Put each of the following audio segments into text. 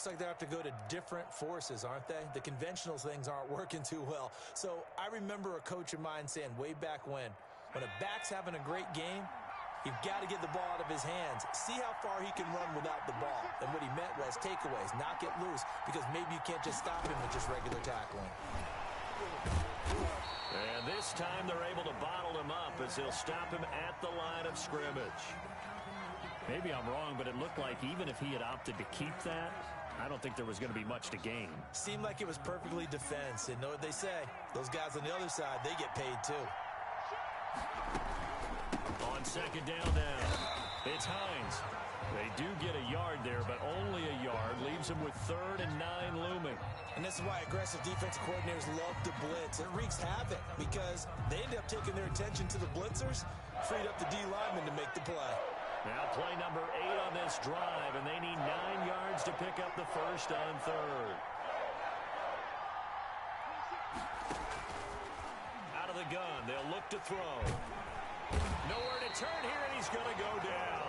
looks like they have to go to different forces, aren't they? The conventional things aren't working too well. So I remember a coach of mine saying way back when a back's having a great game, you've got to get the ball out of his hands. See how far he can run without the ball. And what he meant was takeaways, not get loose, because maybe you can't just stop him with just regular tackling. And this time they're able to bottle him up as they'll stop him at the line of scrimmage. Maybe I'm wrong, but it looked like even if he had opted to keep that, I don't think there was going to be much to gain. Seemed like it was perfectly defense. And know what they say? Those guys on the other side, they get paid too. On second down now, it's Hines. They do get a yard there, but only a yard. Leaves them with 3rd and 9 looming. And this is why aggressive defensive coordinators love to blitz. It wreaks havoc because they end up taking their attention to the blitzers, freed up the D lineman to make the play. Now play number 8 on this drive, and they need 9 yards to pick up the first on 3rd. Out of the gun, they'll look to throw. Nowhere to turn here, and he's going to go down.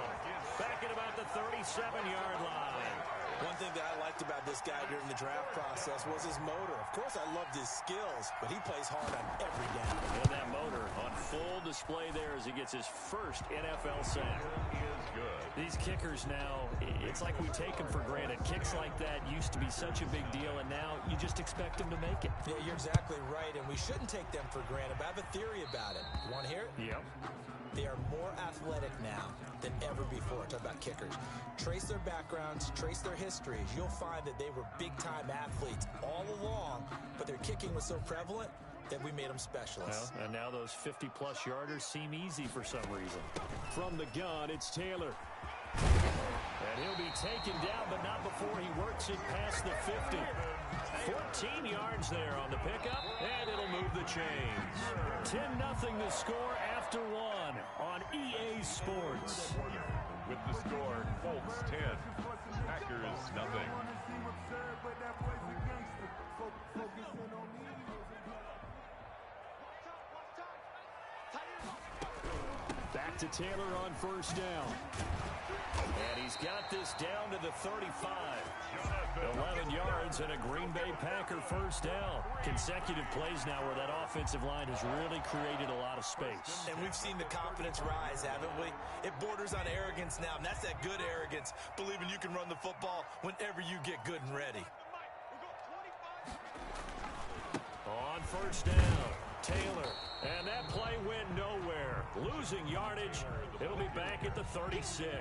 Back at about the 37-yard line. One thing that I liked about this guy during the draft process was his motor. Of course, I loved his skills, but he plays hard on every down. And that motor on full display there as he gets his first NFL sack. These kickers now, it's like we take them for granted. Kicks like that used to be such a big deal, and now you just expect them to make it. Yeah, you're exactly right, and we shouldn't take them for granted, but I have a theory about it. You want to hear it? Yep. They are more athletic now than ever before. Talk about kickers. Trace their backgrounds, trace their histories. You'll find that they were big-time athletes all along, but their kicking was so prevalent that we made them specialists. Well, and now those 50-plus yarders seem easy for some reason. From the gun, it's Taylor. And he'll be taken down, but not before he works it past the 50. 14 yards there on the pickup, and it'll move the chains. 10-0 the score after 1 on EA Sports. With the score, Colts 10, Packers nothing. Back to Taylor on first down. And he's got this down to the 35. 11 yards and a Green Bay Packer first down. Consecutive plays now where that offensive line has really created a lot of space. And we've seen the confidence rise, haven't we? It borders on arrogance now, and that's that good arrogance, believing you can run the football whenever you get good and ready. On first down, Taylor. And that play went nowhere. Losing yardage. It'll be back at the 36.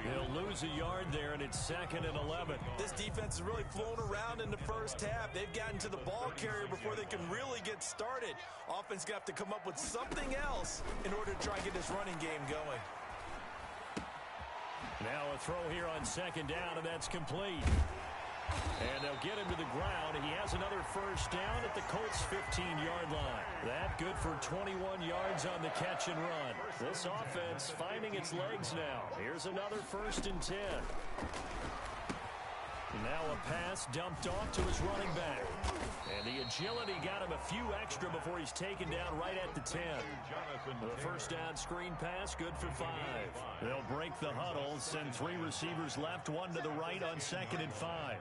He'll lose a yard there, and it's 2nd and 11. This defense is really flown around in the first half. They've gotten to the ball carrier before they can really get started. Offense got to come up with something else in order to try and get this running game going. Now a throw here on second down, and that's complete. And they'll get him to the ground. He has another first down at the Colts' 15-yard line. That good for 21 yards on the catch and run. This offense finding its legs now. Here's another 1st and 10. Now a pass dumped off to his running back. And the agility got him a few extra before he's taken down right at the 10. The first down screen pass, good for 5. They'll break the huddle, send 3 receivers left, 1 to the right on 2nd and 5.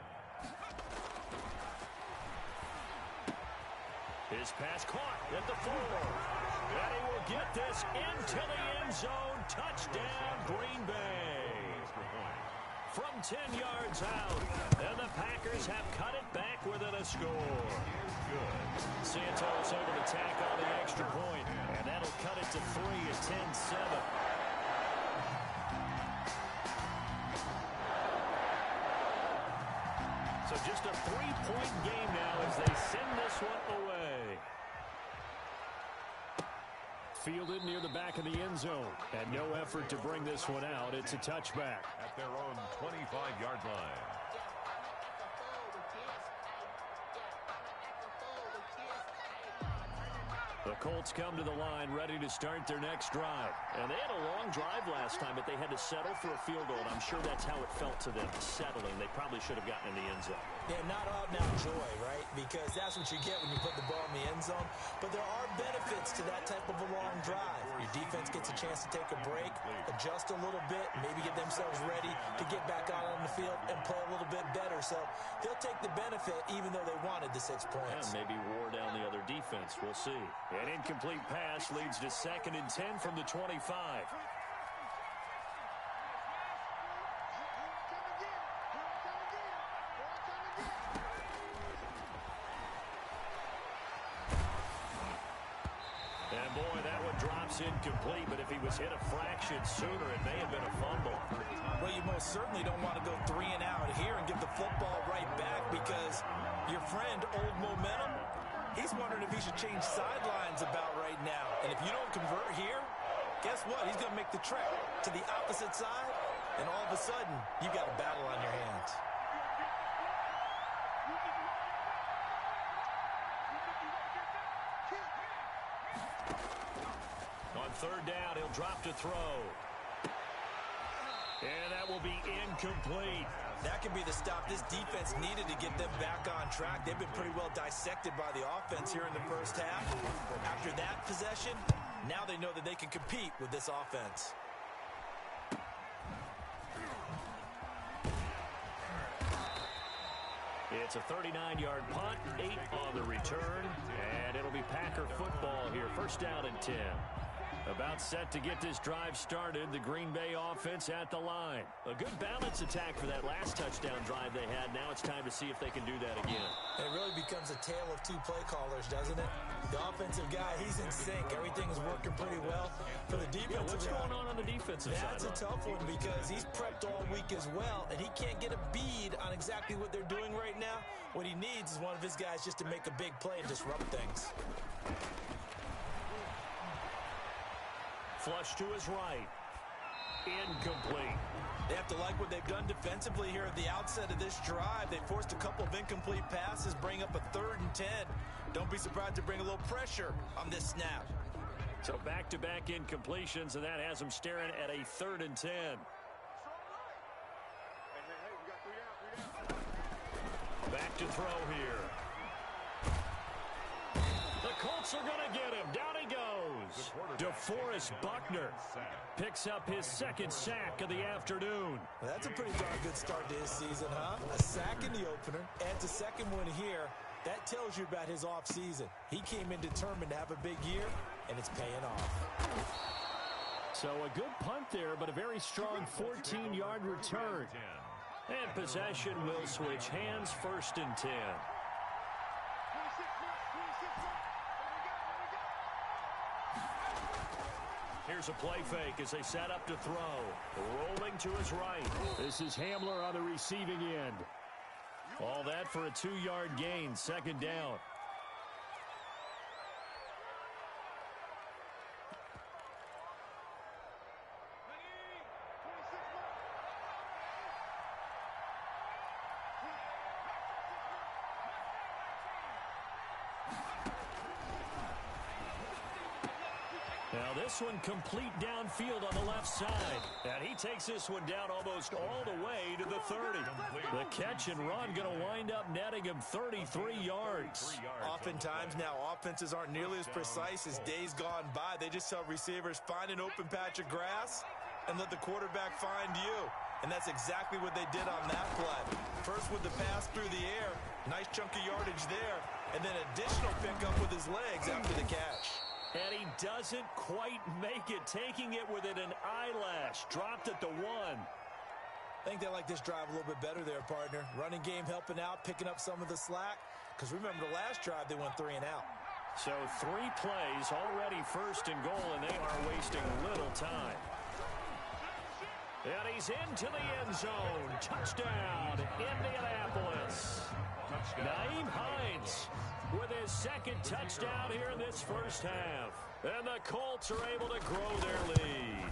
His pass caught at the 4. And he will get this into the end zone. Touchdown, Green Bay. From 10 yards out. And the Packers have cut it back within a score. Santos able to tack on the extra point. And that'll cut it to 3 at 10-7. So just a 3-point game now as they send this one away. Fielded near the back of the end zone. And no effort to bring this one out. It's a touchback. At their own 25-yard line. The Colts come to the line ready to start their next drive. And they had a long drive last time, but they had to settle for a field goal. And I'm sure that's how it felt to them, settling. They probably should have gotten in the end zone. Yeah, not out-and-out joy, right? Because that's what you get when you put the ball in the end zone. But there are benefits to that type of a long drive. Your defense gets a chance to take a break, adjust a little bit, maybe get themselves ready to get back out on the field and play a little bit better. So they'll take the benefit even though they wanted the 6 points. And maybe wore down the other defense. We'll see. An incomplete pass leads to 2nd and 10 from the 25. And boy, that one drops incomplete, but if he was hit a fraction sooner, it may have been a fumble. Well, you most certainly don't want to go 3 and out here and give the football right back because your friend, Old Momentum, he's wondering if he should change sidelines about right now. And if you don't convert here, guess what? He's going to make the trek to the opposite side, and all of a sudden, you got a battle on your hands. On 3rd down, he'll drop to throw. And that will be incomplete. That could be the stop this defense needed to get them back on track. They've been pretty well dissected by the offense here in the first half. After that possession, now they know that they can compete with this offense. It's a 39-yard punt, 8 on the return, and it'll be Packer football here. 1st down and 10. About set to get this drive started, the Green Bay offense at the line. A good balance attack for that last touchdown drive they had. Now it's time to see if they can do that again. It really becomes a tale of 2 play callers, doesn't it? The offensive guy, he's in sync. Everything is working pretty well. For the defensive what's going on the defensive side? That's a tough one because he's prepped all week as well, and he can't get a bead on exactly what they're doing right now. What he needs is one of his guys just to make a big play and disrupt things. Flush to his right. Incomplete. They have to like what they've done defensively here at the outset of this drive. They forced a couple of incomplete passes, bring up a 3rd and 10. Don't be surprised to bring a little pressure on this snap. So back-to-back incompletions, and that has them staring at a 3rd and 10. Back to throw here. The Colts are going to get him. Down he goes. DeForest Buckner picks up his 2nd sack of the afternoon. Well, that's a pretty darn good start to his season, huh? A sack in the opener, adds a 2nd one here. That tells you about his offseason. He came in determined to have a big year, and it's paying off. So a good punt there, but a very strong 14-yard return. And possession will switch hands. 1st and 10. Here's a play fake as they set up to throw. Rolling to his right. This is Hamler on the receiving end. All that for a 2-yard gain. 2nd down. Now this one complete downfield on the left side. And he takes this one down almost all the way to the 30. The catch and run going to wind up netting him 33 yards. Oftentimes now offenses aren't nearly as precise as days gone by. They just tell receivers, find an open patch of grass and let the quarterback find you. And that's exactly what they did on that play. First with the pass through the air. Nice chunky yardage there. And then additional pickup with his legs after the catch. And he doesn't quite make it, taking it within an eyelash. Dropped at the 1. I think they like this drive a little bit better there, partner. Running game helping out, picking up some of the slack. Because remember, the last drive, they went 3 and out. So 3 plays, already 1st and goal, and they are wasting little time. And he's into the end zone. Touchdown, Indianapolis. Nyheim Hines with his 2nd touchdown here in this first half. And the Colts are able to grow their lead.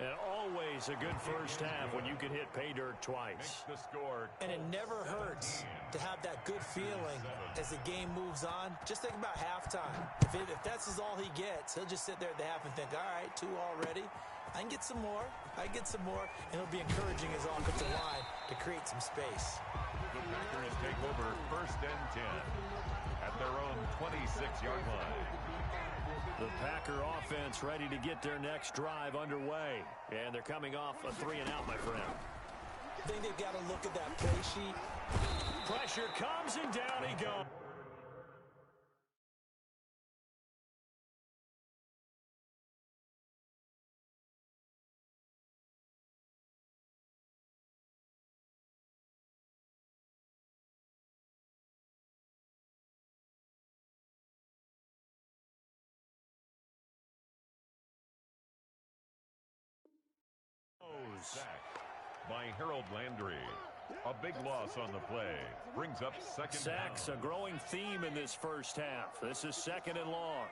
And always a good first half when you can hit pay dirt twice. The score. And it never hurts to have that good feeling as the game moves on. Just think about halftime. If that's all he gets, he'll just sit there at the half and think, all right, 2 already. I can get some more. And it'll be encouraging his offensive line to create some space. The Packers take over 1st and 10 at their own 26-yard line. The Packer offense ready to get their next drive underway. And they're coming off a 3-and-out, my friend. I think they've got to look at that play sheet. Pressure comes and down he goes. Sack by Harold Landry. A big loss on the play. Brings up second Sacks, down. a growing theme in this first half. This is 2nd and long.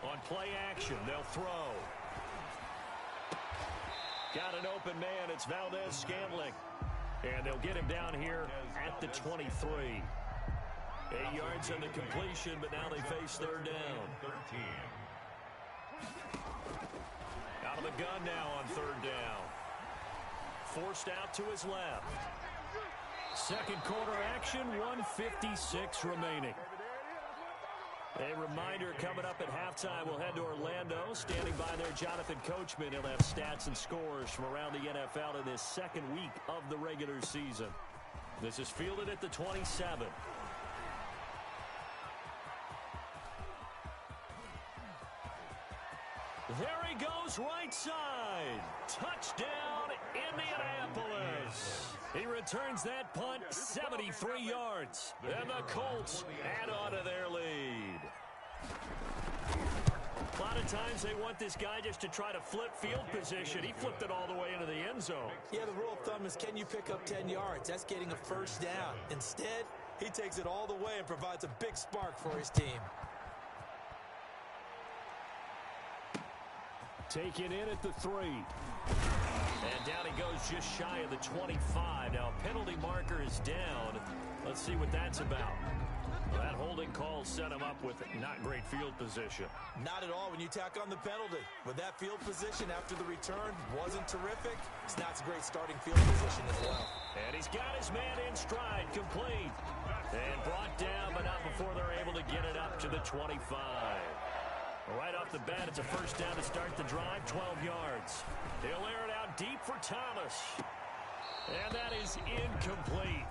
On play action, they'll throw. Got an open man. It's Valdez-Scantling. And they'll get him down here at the 23. 8 yards on the completion, but now they face 3rd down. 13. Out of the gun now on 3rd down. Forced out to his left. Second quarter action, 1:56 remaining. A reminder coming up at halftime, we'll head to Orlando. Standing by there, Jonathan Coachman. He'll have stats and scores from around the NFL in this 2nd week of the regular season. This is fielded at the 27. There he goes, right side. Touchdown, Indianapolis. He returns that punt 73 yards. And the Colts add on to their lead. A lot of times they want this guy just to try to flip field position. He flipped it all the way into the end zone. Yeah, the rule of thumb is, can you pick up 10 yards? That's getting a first down. Instead, he takes it all the way and provides a big spark for his team. Taken in at the 3. And down he goes just shy of the 25. Now a penalty marker is down. Let's see what that's about. Well, that holding call set him up with not great field position. Not at all when you tack on the penalty. With that field position after the return wasn't terrific, it's not a great starting field position as well. And he's got his man in stride, complete. And brought down, but not before they're able to get it up to the 25. Right off the bat, it's a first down to start the drive, 12 yards. He'll air it out deep for Thomas. And that is incomplete.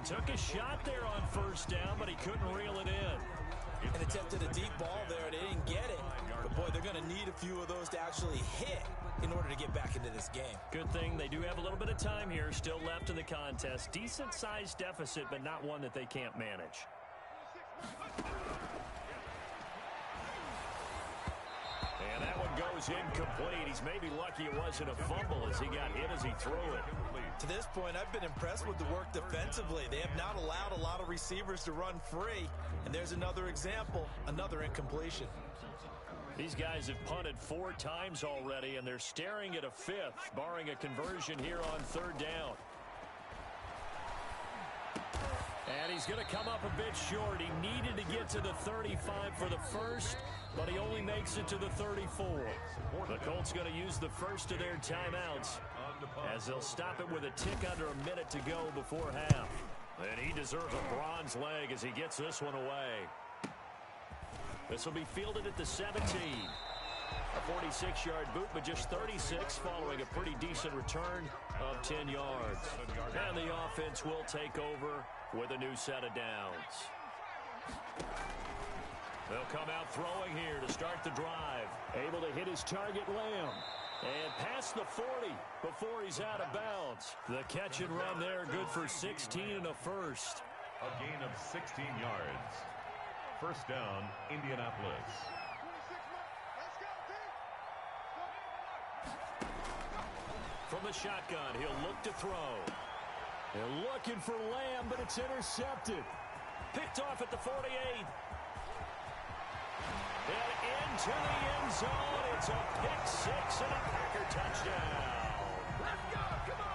Took a shot there on first down, but he couldn't reel it in. And attempted a deep ball there. They didn't get it. But, boy, they're going to need a few of those to actually hit in order to get back into this game. Good thing they do have a little bit of time here still left in the contest. Decent-sized deficit, but not one that they can't manage. And that one goes incomplete. He's maybe lucky it wasn't a fumble as he got hit as he threw it. To this point, I've been impressed with the work defensively. They have not allowed a lot of receivers to run free. And there's another example, another incompletion. These guys have punted 4 times already, and they're staring at a 5th, barring a conversion here on 3rd down. And he's going to come up a bit short. He needed to get to the 35 for the first, but he only makes it to the 34. The Colts going to use the first of their timeouts as they'll stop it with a tick under a minute to go before half. And he deserves a bronze leg as he gets this one away. This will be fielded at the 17. A 46-yard boot, but just 36 following a pretty decent return of 10 yards. And the offense will take over with a new set of downs. They'll come out throwing here to start the drive. Able to hit his target, Lamb. And past the 40 before he's out of bounds. The catch and run there, good for 16 and a first. A gain of 16 yards. First down, Indianapolis. From the shotgun, he'll look to throw. They're looking for Lamb, but it's intercepted. Picked off at the 48. And into the end zone. It's a pick six and a Packer touchdown. Let's go. Come on.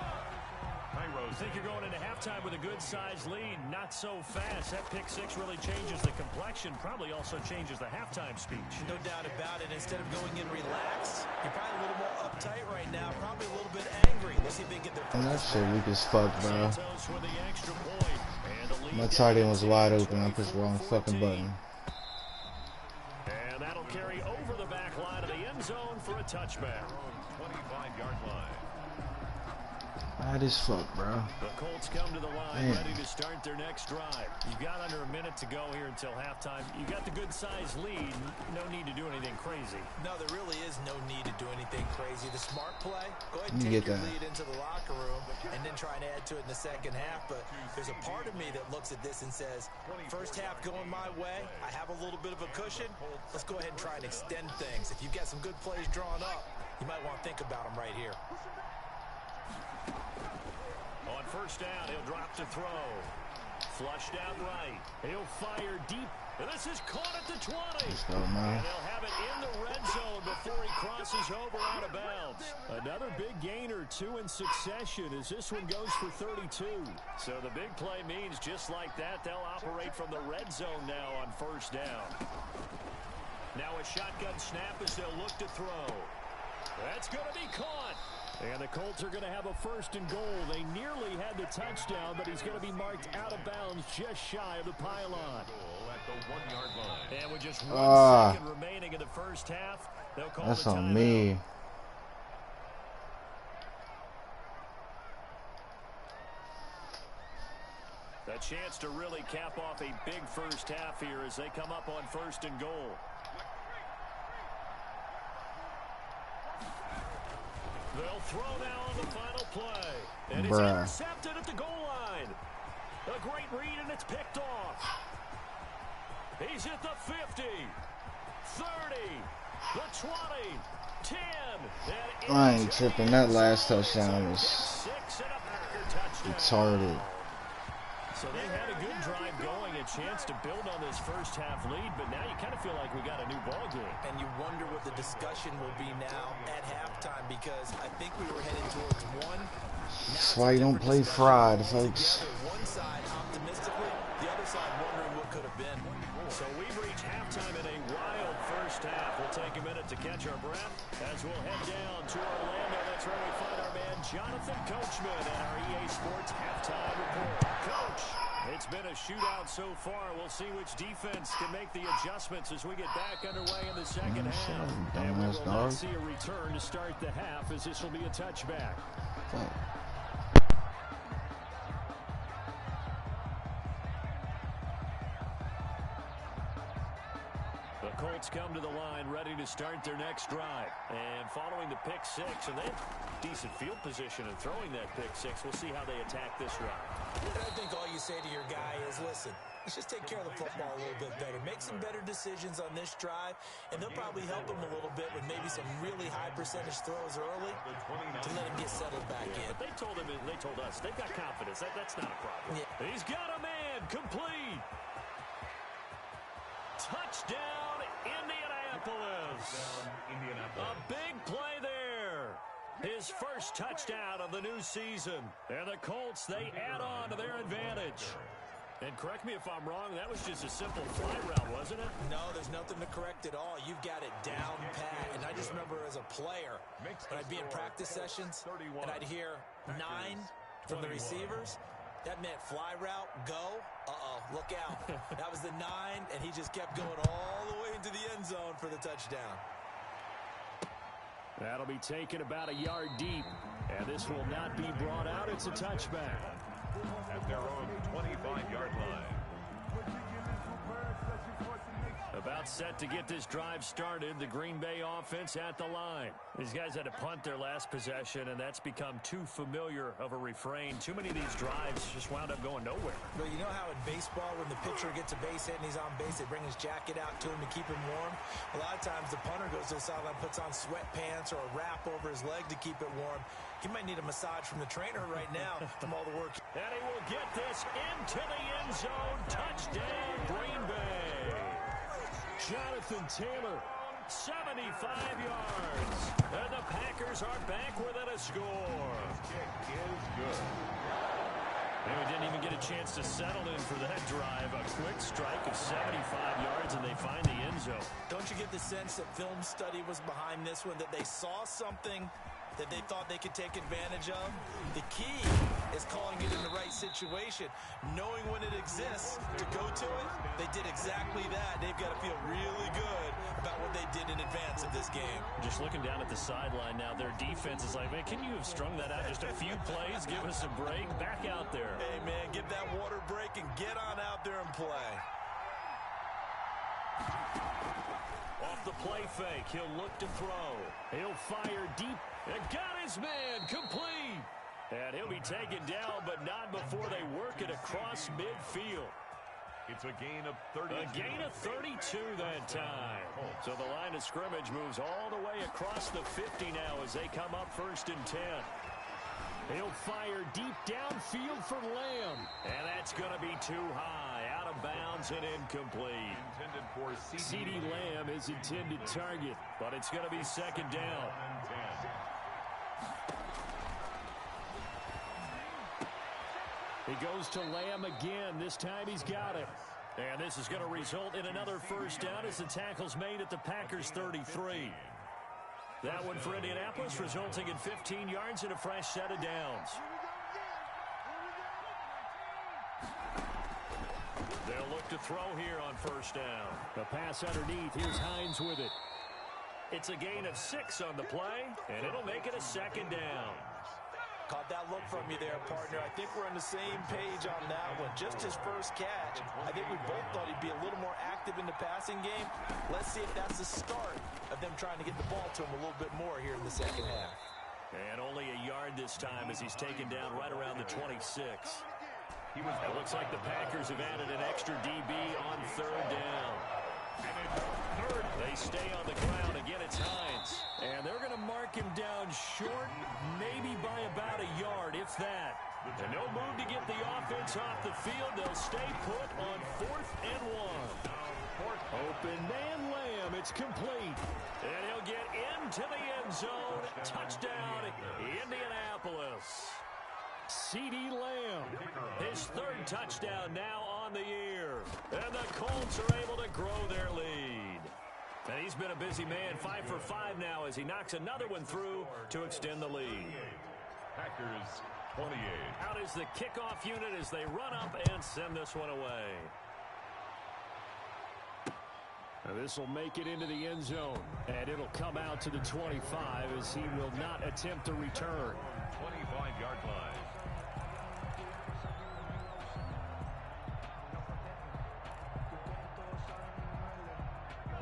I think you're going into halftime with a good-sized lead. Not so fast. That pick six really changes the complexion. Probably also changes the halftime speech. No doubt about it. Instead of going in relaxed, you're probably a little more uptight right now. Probably a little bit angry. Let's see if they get their And that shit weak as fuck, bro. Santos with the extra point. And the lead My tight end was wide open. I pushed the wrong fucking button. And that'll carry over the back line of the end zone for a touchback. 25-yard line. Bad as fuck, bro. The Colts come to the line, ready to start their next drive. You've got under a minute to go here until halftime. You got the good-sized lead. No need to do anything crazy. No, there really is no need to do anything crazy. The smart play, go ahead and take your lead into the locker room and then try and add to it in the second half. But there's a part of me that looks at this and says, first half going my way, I have a little bit of a cushion. Let's go ahead and try and extend things. If you've got some good plays drawn up, you might want to think about them right here. On first down, he'll drop to throw. Flushed out right. He'll fire deep. And this is caught at the 20. Let's go, man. And they'll have it in the red zone before he crosses over out of bounds. Another big gain or two in succession as this one goes for 32. So the big play means just like that, they'll operate from the red zone now on first down. Now a shotgun snap as they'll look to throw. That's going to be caught. And the Colts are going to have a first and goal. They nearly had the touchdown, but he's going to be marked out of bounds just shy of the pylon. At the 1-yard line. And with just 1 second remaining in the first half, they'll call That's the on me. A chance to really cap off a big first half here as they come up on first and goal. They'll throw now on the final play. And it's intercepted at the goal line. A great read, and it's picked off. He's at the 50, 30, the 20, 10. I ain't tripping. That last touchdown was retarded. So they had a good drive going, a chance to build on this first half lead, but now you kind of feel like we got a new ball game. And you wonder what the discussion will be now at halftime, because I think we were headed towards one. That's why you don't play fried, folks. One side optimistically, the other side wondering what could have been. So we've reached halftime in a wild first half. We'll take a minute to catch our breath as we'll head down to Orlando. That's where we find our man Jonathan Coachman and our EA Sports halftime report. Coach, it's been a shootout so far. We'll see which defense can make the adjustments as we get back underway in the second half. And we will not see a return to start the half, as this will be a touchback. The Colts come to the line ready to start their next drive. And following the pick six, and they have decent field position in throwing that pick six. We'll see how they attack this drive. And I think all you say to your guy is, listen, let's just take care of the football a little bit better. Make some better decisions on this drive, and they'll probably help him a little bit with maybe some really high percentage throws early to let him get settled back in. But they told us they've got confidence. That's not a problem. Yeah. He's got a man complete. Touchdown, Indianapolis. A big play there. His first touchdown of the new season. And the Colts, they add on to their advantage. And correct me if I'm wrong, that was just a simple fly route, wasn't it? No, there's nothing to correct at all. You've got it down pat. And I just remember as a player, when I'd be in practice sessions, and I'd hear 9 from the receivers, that meant fly route, go, look out. That was the 9, and he just kept going all the way into the end zone for the touchdown. That'll be taken about a yard deep, and this will not be brought out. It's a touchback. At their own 25-yard line. About set to get this drive started. The Green Bay offense at the line. These guys had to punt their last possession, and that's become too familiar of a refrain. Too many of these drives just wound up going nowhere. Well, you know how in baseball, when the pitcher gets a base hit and he's on base, they bring his jacket out to him to keep him warm? A lot of times the punter goes to the sideline, puts on sweatpants or a wrap over his leg to keep it warm. He might need a massage from the trainer right now from all the work. And he will get this into the end zone. Touchdown, Green Bay. Jonathan Taylor, 75 yards. And the Packers are back within a score. This kick is good. They didn't even get a chance to settle in for that drive. A quick strike of 75 yards, and they find the end zone. Don't you get the sense that film study was behind this one, that they saw something that they thought they could take advantage of? The key is calling it in the right situation, knowing when it exists to go to it. They did exactly that. They've got to feel really good about what they did in advance of this game. Just looking down at the sideline now, their defense is like, man, can you have strung that out just a few plays? Give us a break. Back out there. Hey, man, get that water break and get on out there and play. Off the play fake, he'll look to throw. He'll fire deep and got his man complete. And he'll be taken down, but not before they work it across midfield. It's a gain of 32. A gain of 32 that time. So the line of scrimmage moves all the way across the 50 now as they come up 1st and 10. He'll fire deep downfield for Lamb. And that's going to be too high. Out of bounds and incomplete. Intended for CeeDee Lamb is intended target, but it's going to be 2nd down. He goes to Lamb again. This time he's got it. And this is going to result in another 1st down as the tackle's made at the Packers 33. That one for Indianapolis, resulting in 15 yards and a fresh set of downs. They'll look to throw here on 1st down. The pass underneath. Here's Hines with it. It's a gain of 6 on the play, and it'll make it a 2nd down. Caught that look from you there, partner. I think we're on the same page on that one. Just his first catch. I think we both thought he'd be a little more active in the passing game. Let's see if that's the start of them trying to get the ball to him a little bit more here in the 2nd half. And only a yard this time as he's taken down right around the 26. It looks like the Packers have added an extra DB on 3rd down. They stay on the ground. Again, it's Hines. And they're going to mark him down short, maybe by about a yard, if that. And no move to get the offense off the field. They'll stay put on 4th and 1. Open man Lamb. It's complete. And he'll get into the end zone. Touchdown, Indianapolis. CeeDee Lamb, his 3rd touchdown now on the year. And the Colts are able to grow their lead. And he's been a busy man, 5 for 5 now as he knocks another one through to extend the lead. Packers 28. Out is the kickoff unit as they run up and send this one away. This will make it into the end zone. And it'll come out to the 25 as he will not attempt to return. 25-yard line.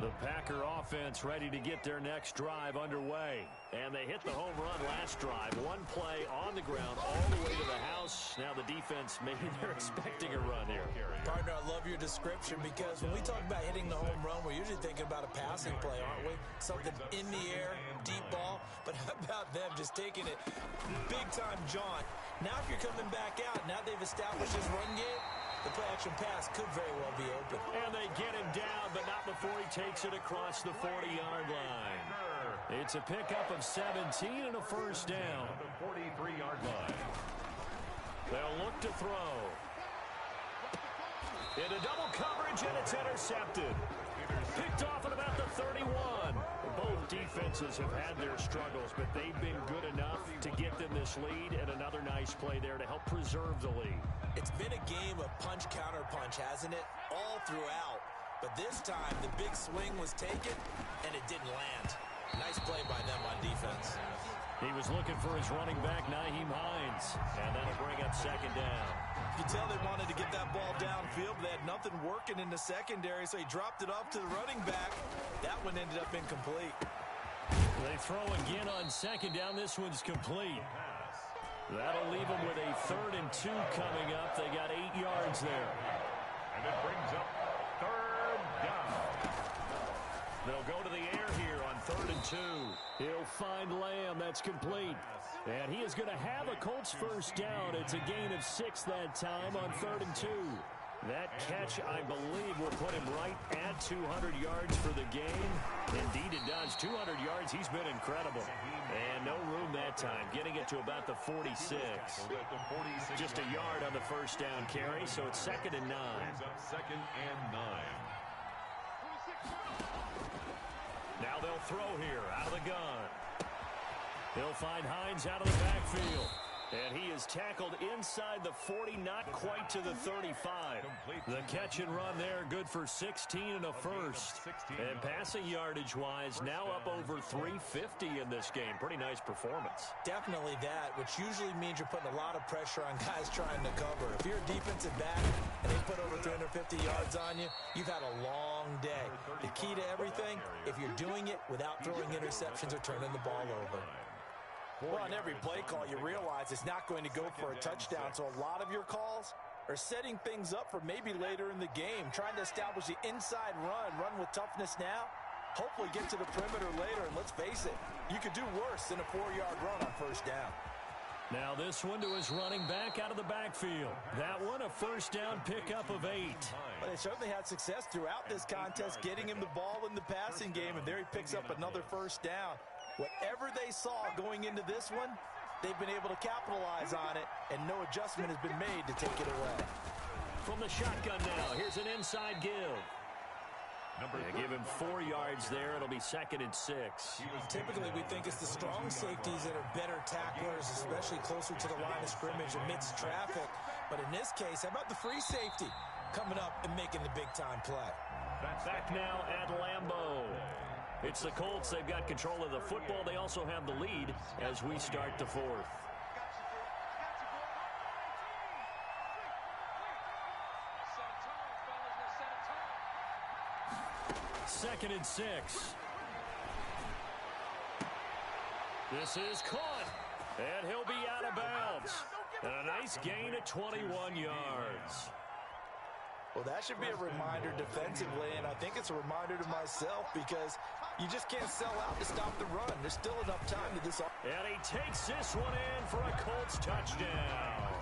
The Packer offense ready to get their next drive underway. And they hit the home run last drive. One play on the ground all the way to the house. Now the defense, maybe they're expecting a run here. Partner, I love your description because when we talk about hitting the home run, we're usually thinking about a passing play, aren't we? Something in the air, deep ball. But how about them just taking it big-time jaunt? Now if you're coming back out, now they've established this run game, the play-action pass could very well be open. And they get him down, but not before he takes it across the 40-yard line. It's a pickup of 17 and a 1st down. The 43-yard line. They'll look to throw. Into double coverage, and it's intercepted. Picked off at about the 31. Both defenses have had their struggles, but they've been good enough to get them this lead, and another nice play there to help preserve the lead. It's been a game of punch-counter-punch, hasn't it? All throughout. But this time, the big swing was taken, and it didn't land. Nice play by them on defense. He was looking for his running back, Nyheim Hines, and that'll bring up 2nd down. You can tell they wanted to get that ball downfield. They had nothing working in the secondary, so he dropped it off to the running back. That one ended up incomplete. They throw again on 2nd down. This one's complete. That'll leave them with a 3rd and 2 coming up. They got 8 yards there. And it brings up 3rd down. They'll go to the air here on 3rd and 2. He'll find Lamb. That's complete. And he is going to have a Colts 1st down. It's a gain of 6 that time on 3rd and 2. That catch, I believe, will put him right at 200 yards for the game. Indeed, it does. 200 yards, he's been incredible. And no room that time, getting it to about the 46. Just a yard on the first down carry, so it's 2nd and 9. Second and 9. Now they'll throw here out of the gun. He'll find Hines out of the backfield. And he is tackled inside the 40, not quite to the 35. The catch and run there, good for 16 and a first. And passing yardage-wise, now up over 350 in this game. Pretty nice performance. Definitely that, which usually means you're putting a lot of pressure on guys trying to cover. If you're a defensive back and they put over 350 yards on you, you've had a long day. The key to everything, if you're doing it without throwing interceptions or turning the ball over. Well, on every play call, you realize it's not going to go for a touchdown, so a lot of your calls are setting things up for maybe later in the game, trying to establish the inside run with toughness now, hopefully get to the perimeter later, and let's face it, you could do worse than a 4-yard run on first down. Now this one to his running back out of the backfield. That one a first down pickup of 8. But they certainly had success throughout this contest, getting him the ball in the passing game, and there he picks up another first down. Whatever they saw going into this one, they've been able to capitalize on it, and no adjustment has been made to take it away. From the shotgun now, here's an inside give. Give him 4 yards there. It'll be 2nd and 6. Typically, we think it's the strong safeties that are better tacklers, especially closer to the line of scrimmage amidst traffic. But in this case, how about the free safety coming up and making the big-time play? Back now at Lambeau. It's the Colts. They've got control of the football. They also have the lead as we start the 4th. Second and 6. This is caught. And he'll be out of bounds. And a nice gain at 21 yards. Well, that should be a reminder defensively, and I think it's a reminder to myself because you just can't sell out to stop the run. There's still enough time to this. And he takes this one in for a Colts touchdown.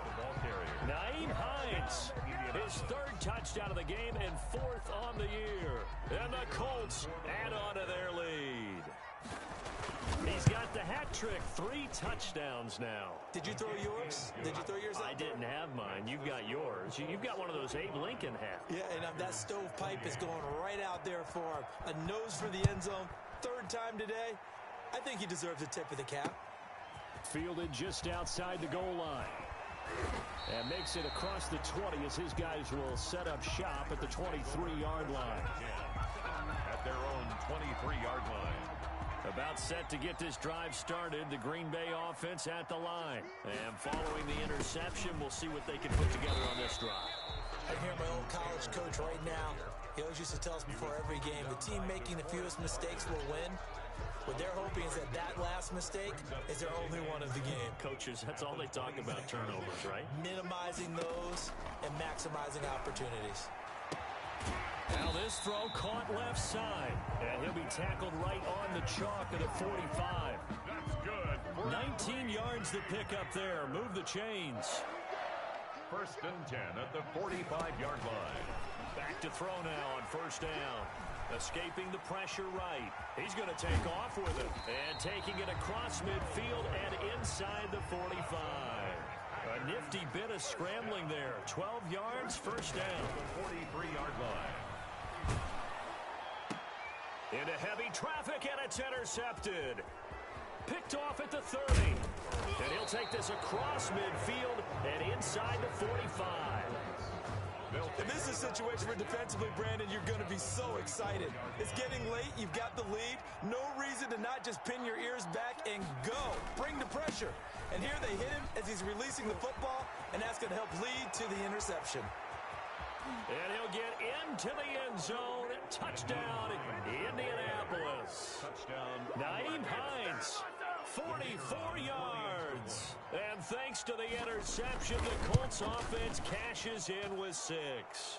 Nyheim Hines, his 3rd touchdown of the game and 4th on the year. And the Colts add on to their lead. He's got the hat trick, 3 touchdowns now. Did you throw yours? Did you throw yours out? I didn't have mine. You've got yours. You've got one of those Abe Lincoln hats. Yeah, and that stovepipe is going right out there for him. A nose for the end zone. 3rd time today. I think he deserves a tip of the cap. Fielded just outside the goal line. And makes it across the 20 as his guys will set up shop at the 23-yard line. At their own 23-yard line. About set to get this drive started, the Green Bay offense at the line. And following the interception, we'll see what they can put together on this drive. I hear my old college coach right now. He always used to tell us before every game, the team making the fewest mistakes will win. What they're hoping is that last mistake is their only one of the game. Coaches, that's all they talk about, turnovers, right? Minimizing those and maximizing opportunities. Now this throw caught left side. And he'll be tackled right on the chalk of the 45. That's good. 19 yards to pick up there. Move the chains. 1st and 10 at the 45-yard line. Back to throw now on 1st down. Escaping the pressure right. He's going to take off with it. And taking it across midfield and inside the 45. A nifty bit of scrambling there. 12 yards, 1st down. 43-yard line. Into heavy traffic, and it's intercepted. Picked off at the 30. And he'll take this across midfield and inside the 45. And this is a situation where defensively, Brandon, you're going to be so excited. It's getting late. You've got the lead. No reason to not just pin your ears back and go. Bring the pressure. And here they hit him as he's releasing the football, and that's going to help lead to the interception. And he'll get into the end zone. Touchdown, Indianapolis. Touchdown. Nyheim Hines, 44 yards. And thanks to the interception, the Colts offense cashes in with 6.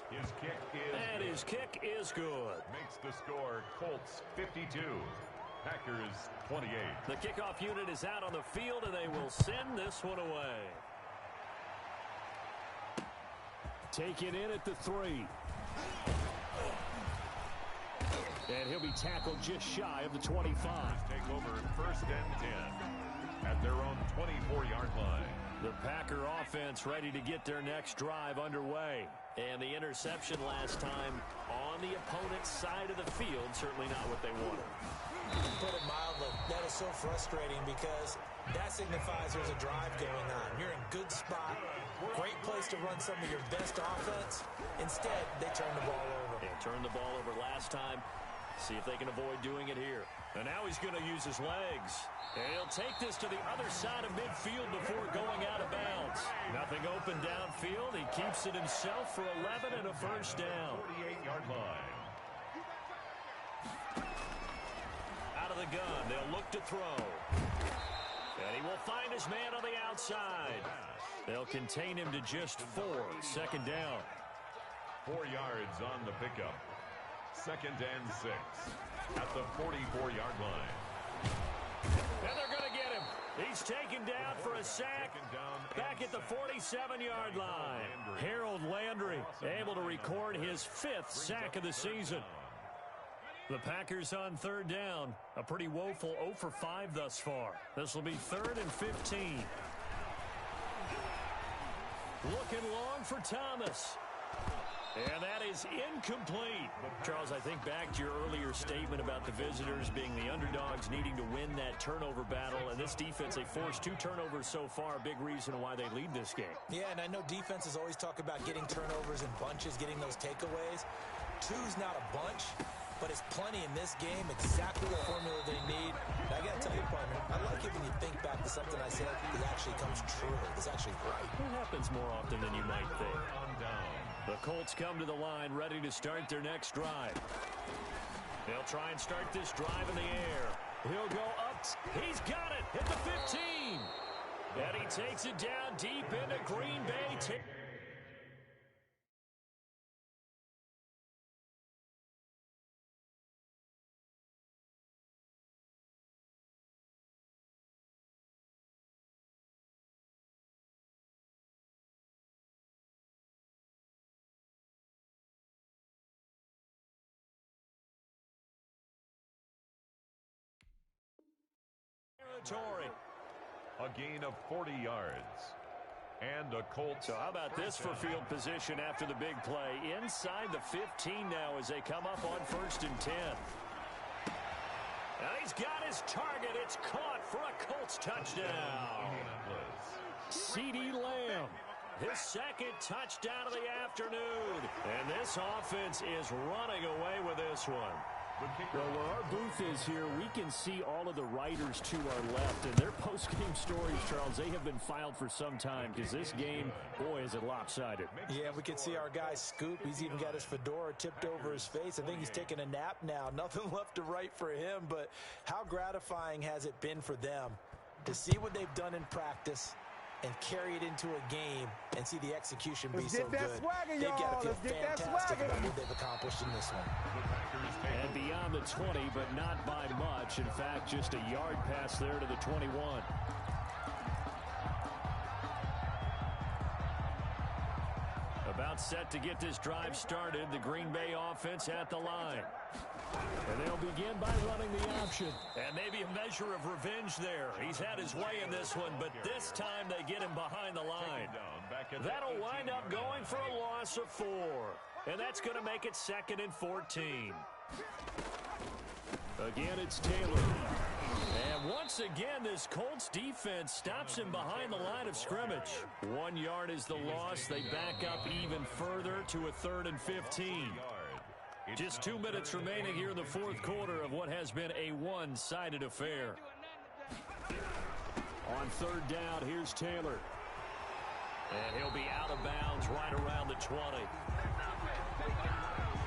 His kick is And his kick is good. Makes the score Colts 52. Packers 28. The kickoff unit is out on the field, and they will send this one away. Taken in at the 3. And he'll be tackled just shy of the 25. Take over first and 10 at their own 24-yard line. The Packer offense ready to get their next drive underway. And the interception last time on the opponent's side of the field, certainly not what they wanted. To put it mildly, that is so frustrating because that signifies there's a drive going on. You're in good spot, great place to run some of your best offense. Instead, they turn the ball over. They turned the ball over last time. See if they can avoid doing it here. And now he's going to use his legs. And he'll take this to the other side of midfield before going out of bounds. Nothing open downfield. He keeps it himself for 11 and a first down. 48-yard line. Out of the gun, they'll look to throw. And he will find his man on the outside. They'll contain him to just 4. Second down. 4 yards on the pickup. Second and 6 at the 44-yard line. And they're going to get him. He's taken down for a sack back at the 47-yard line. Harold Landry able to record his 5th sack of the season. The Packers on third down. A pretty woeful 0 for 5 thus far. This will be 3rd and 15. Looking long for Thomas. And that is incomplete. Charles, I think back to your earlier statement about the visitors being the underdogs needing to win that turnover battle. And this defense, they forced 2 turnovers so far, a big reason why they lead this game. Yeah, and I know defenses always talk about getting turnovers in bunches, getting those takeaways. 2's not a bunch, but it's plenty in this game, exactly the formula they need. And I got to tell you, partner, I like it when you think back to something I said that actually comes true. It's actually right. It happens more often than you might think. The Colts come to the line, ready to start their next drive. They'll try and start this drive in the air. He'll go up. He's got it at the 15. And he takes it down deep into Green Bay. A gain of 40 yards. And a Colts. So how about this for field position after the big play? Inside the 15 now as they come up on 1st and 10. And he's got his target. It's caught for a Colts touchdown. CeeDee Lamb. His 2nd touchdown of the afternoon. And this offense is running away with this one. Well, where our booth is here, we can see all of the writers to our left. And their post-game stories, Charles, they have been filed for some time because this game, boy, is it lopsided. Yeah, we can see our guy Scoop. He's even got his fedora tipped over his face. I think he's taking a nap now. Nothing left to write for him, but how gratifying has it been for them to see what they've done in practice and carry it into a game and see the execution be so good. They've got to feel fantastic about what they've accomplished in this one. And beyond the 20, but not by much. In fact, just a yard pass there to the 21. About set to get this drive started. The Green Bay offense at the line. And they'll begin by running the option. And maybe a measure of revenge there. He's had his way in this one, but this time they get him behind the line. That'll wind up going for a loss of 4. And that's going to make it 2nd and 14. Again, it's Taylor. And once again, this Colts defense stops him behind the line of scrimmage. 1 yard is the loss. They back up even further to a 3rd and 15. Just 2 minutes remaining here in the 4th quarter of what has been a one-sided affair. On 3rd down, here's Taylor. And he'll be out of bounds right around the 20.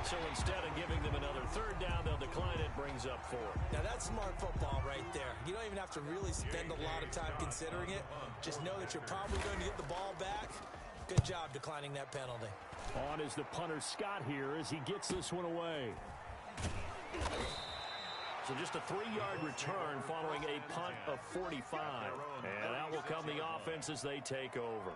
So instead of giving them another 3rd down, they'll decline it, brings up 4. Now that's smart football right there. You don't even have to really spend a lot of time considering it. Just know that you're probably going to get the ball back. Good job declining that penalty. On is the punter Scott here as he gets this one away. So just a 3-yard return following a punt of 45. And out will come the offense as they take over.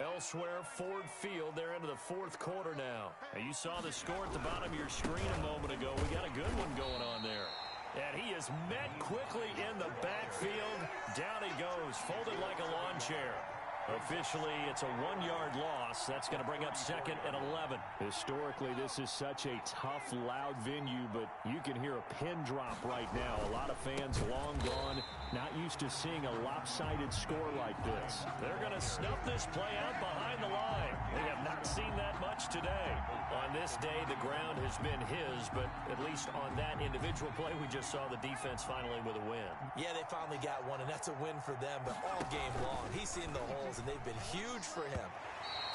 Elsewhere, Ford Field, they're into the fourth quarter now. And you saw the score at the bottom of your screen a moment ago. We got a good one going on there. And he is met quickly in the backfield. Down he goes, folded like a lawn chair. Officially, it's a 1-yard loss. That's going to bring up second and 11. Historically, this is such a tough, loud venue, but you can hear a pin drop right now. A lot of fans long gone, not used to seeing a lopsided score like this. They're going to snuff this play out behind the line. We have not seen that much today. On this day, the ground has been his, but at least on that individual play, we just saw the defense finally with a win. Yeah, they finally got one, and that's a win for them, but all game long, he's seen the holes, and they've been huge for him.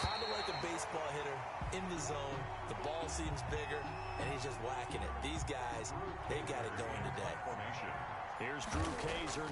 Kind of like a baseball hitter in the zone. The ball seems bigger, and he's just whacking it. These guys, they've got it going today. Here's Drew Kaiser.